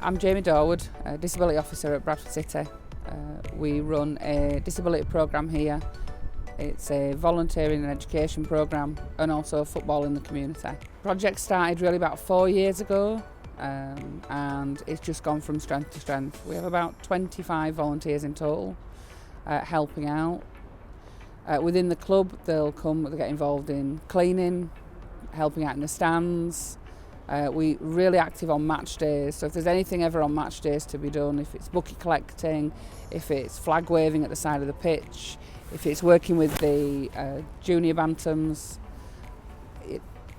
I'm Jamie Dawood, a Disability Officer at Bradford City. We run a disability programme here. It's a volunteering and education programme and also football in the community. The project started really about 4 years ago and it's just gone from strength to strength. We have about 25 volunteers in total helping out. Within the club they'll get involved in cleaning, helping out in the stands. We're really active on match days, so if there's anything ever on match days to be done, if it's bucket collecting, if it's flag waving at the side of the pitch, if it's working with the junior bantams,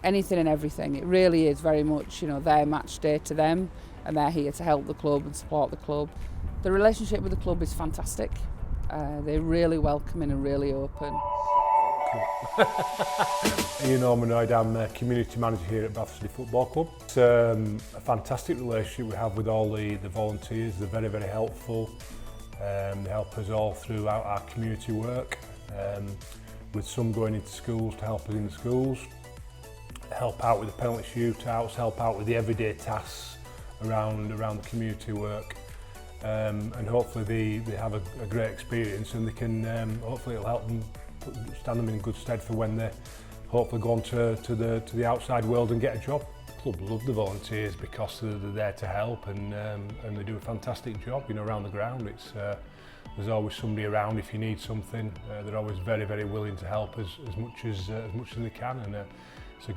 anything and everything. It really is very much, their match day to them, and they're here to help the club and support the club. The relationship with the club is fantastic. They're really welcoming and really open. Ian Ormanoid, I'm a community manager here at Bradford City Football Club. It's a fantastic relationship we have with all the volunteers. They're very, very helpful. They help us all throughout our community work, with some going into schools to help us in the schools, help out with the penalty shootouts, help out with the everyday tasks around the community work. And hopefully they have a great experience, and they can hopefully it'll help them stand them in good stead for when they hopefully go on to the outside world and get a job. The club love the volunteers because they're there to help, and they do a fantastic job, around the ground. It's there's always somebody around if you need something. They're always very, very willing to help as much as they can, and it's a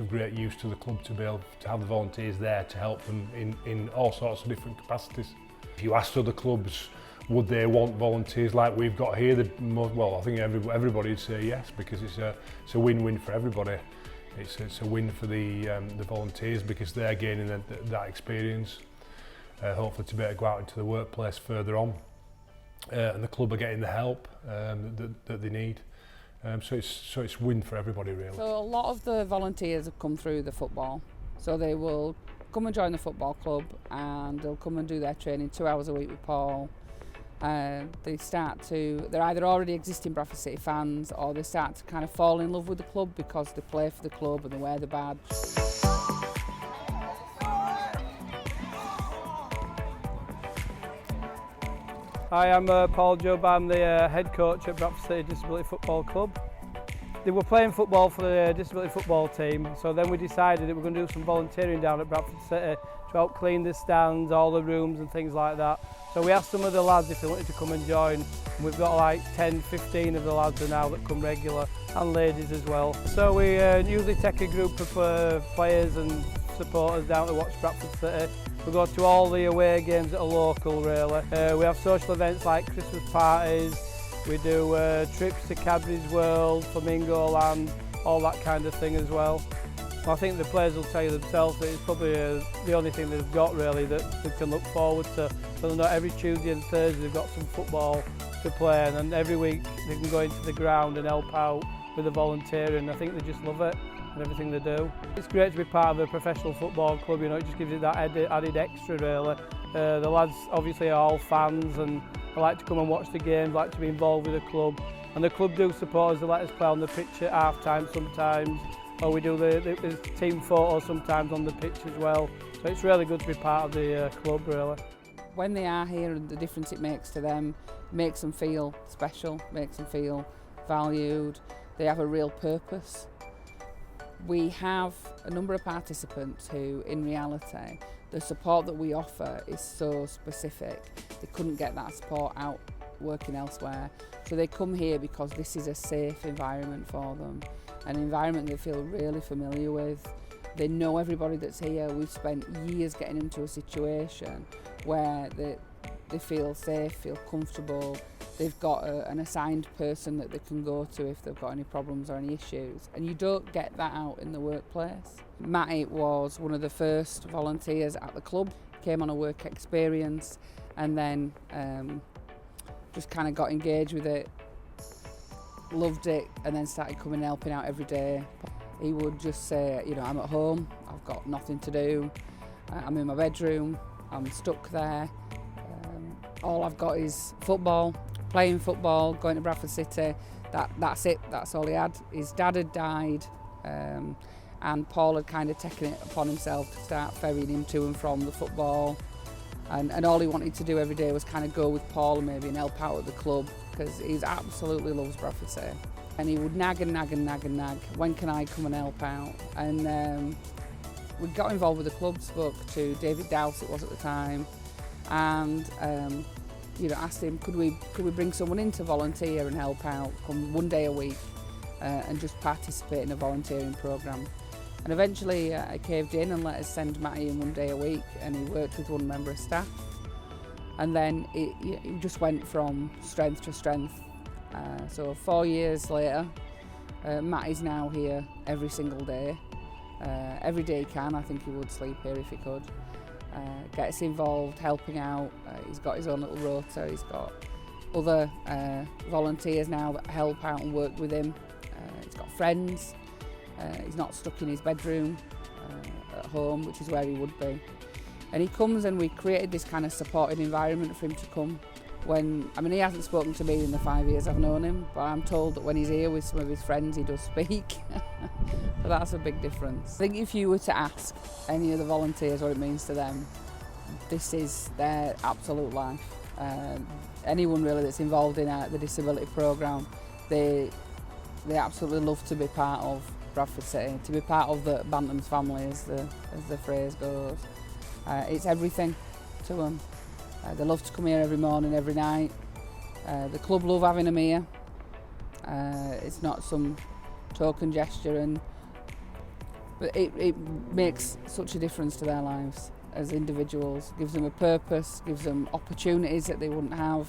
great use to the club to be able to have the volunteers there to help them in all sorts of different capacities. If you asked other clubs, would they want volunteers like we've got here? Well, I think everybody would say yes, because it's a win-win for everybody. It's a win for the volunteers because they're gaining that experience, hopefully to be able to go out into the workplace further on, and the club are getting the help that they need. So it's win for everybody, really. So a lot of the volunteers have come through the football, so they will come and join the football club and they'll come and do their training 2 hours a week with Paul. They're either already existing Bradford City fans, or they start to kind of fall in love with the club because they play for the club and they wear the badge. Hi, I'm Paul Jubb. I'm the head coach at Bradford City Disability Football Club. They were playing football for the disability football team, so then we decided that we're going to do some volunteering down at Bradford City to help clean the stands, all the rooms and things like that. So we asked some of the lads if they wanted to come and join, and we've got like 10, 15 of the lads now that come regular, and ladies as well. So we usually take a group of players and supporters down to watch Bradford City. We go to all the away games that are local, really. We have social events like Christmas parties. We do trips to Cadbury's World, Flamingo Land, all that kind of thing as well. I think the players will tell you themselves that it's probably the only thing they've got really that they can look forward to. So not every Tuesday and Thursday they've got some football to play, and then every week they can go into the ground and help out with the volunteering. I think they just love it and everything they do. It's great to be part of a professional football club, it just gives you that added extra really. The lads obviously are all fans and they like to come and watch the games, like to be involved with the club. And the club do support us, they let us play on the pitch at half time sometimes, or we do the team photos sometimes on the pitch as well. So it's really good to be part of the club really. When they are here and the difference it makes to them, makes them feel special, makes them feel valued, they have a real purpose. We have a number of participants who, in reality, the support that we offer is so specific. They couldn't get that support out working elsewhere. So they come here because this is a safe environment for them, an environment they feel really familiar with. They know everybody that's here. We've spent years getting into a situation where they feel safe, feel comfortable. They've got an assigned person that they can go to if they've got any problems or any issues. And you don't get that out in the workplace. Matty was one of the first volunteers at the club, came on a work experience and then just kind of got engaged with it, loved it, and then started coming and helping out every day. He would just say, I'm at home, I've got nothing to do, I'm in my bedroom, I'm stuck there. All I've got is football, playing football, going to Bradford City. That's it, that's all he had. His dad had died, and Paul had kind of taken it upon himself to start ferrying him to and from the football, and all he wanted to do every day was kind of go with Paul and maybe help out at the club, because he absolutely loves Bradford City. And he would nag and nag and nag and nag, when can I come and help out? And we got involved with the club, spoke to David Dowse, it was at the time, and asked him, could we bring someone in to volunteer and help out, come one day a week and just participate in a volunteering programme. And eventually I caved in and let us send Matty in one day a week, and he worked with one member of staff. And then it just went from strength to strength. So 4 years later, Matty's now here every single day. Every day he can. I think he would sleep here if he could. Gets involved, helping out. He's got his own little rota. He's got other volunteers now that help out and work with him. He's got friends. He's not stuck in his bedroom at home, which is where he would be. And he comes, and we created this kind of supported environment for him to come. He hasn't spoken to me in the 5 years I've known him, but I'm told that when he's here with some of his friends, he does speak. So that's a big difference. I think if you were to ask any of the volunteers what it means to them, this is their absolute life. Anyone really that's involved in the disability programme, they absolutely love to be part of Bradford City, to be part of the Bantam's family, as the phrase goes. It's everything to them. They love to come here every morning, every night. The club love having them here. It's not some token gesture, but it makes such a difference to their lives as individuals. Gives them a purpose, gives them opportunities that they wouldn't have.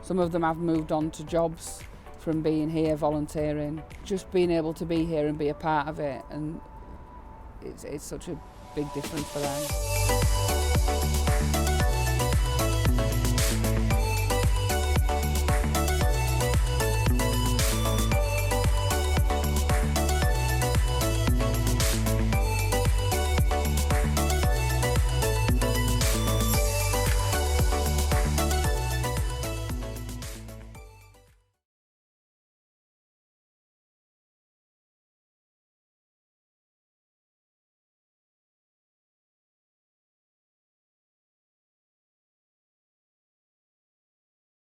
Some of them have moved on to jobs from being here volunteering. Just being able to be here and be a part of it, and it's such a big difference for them.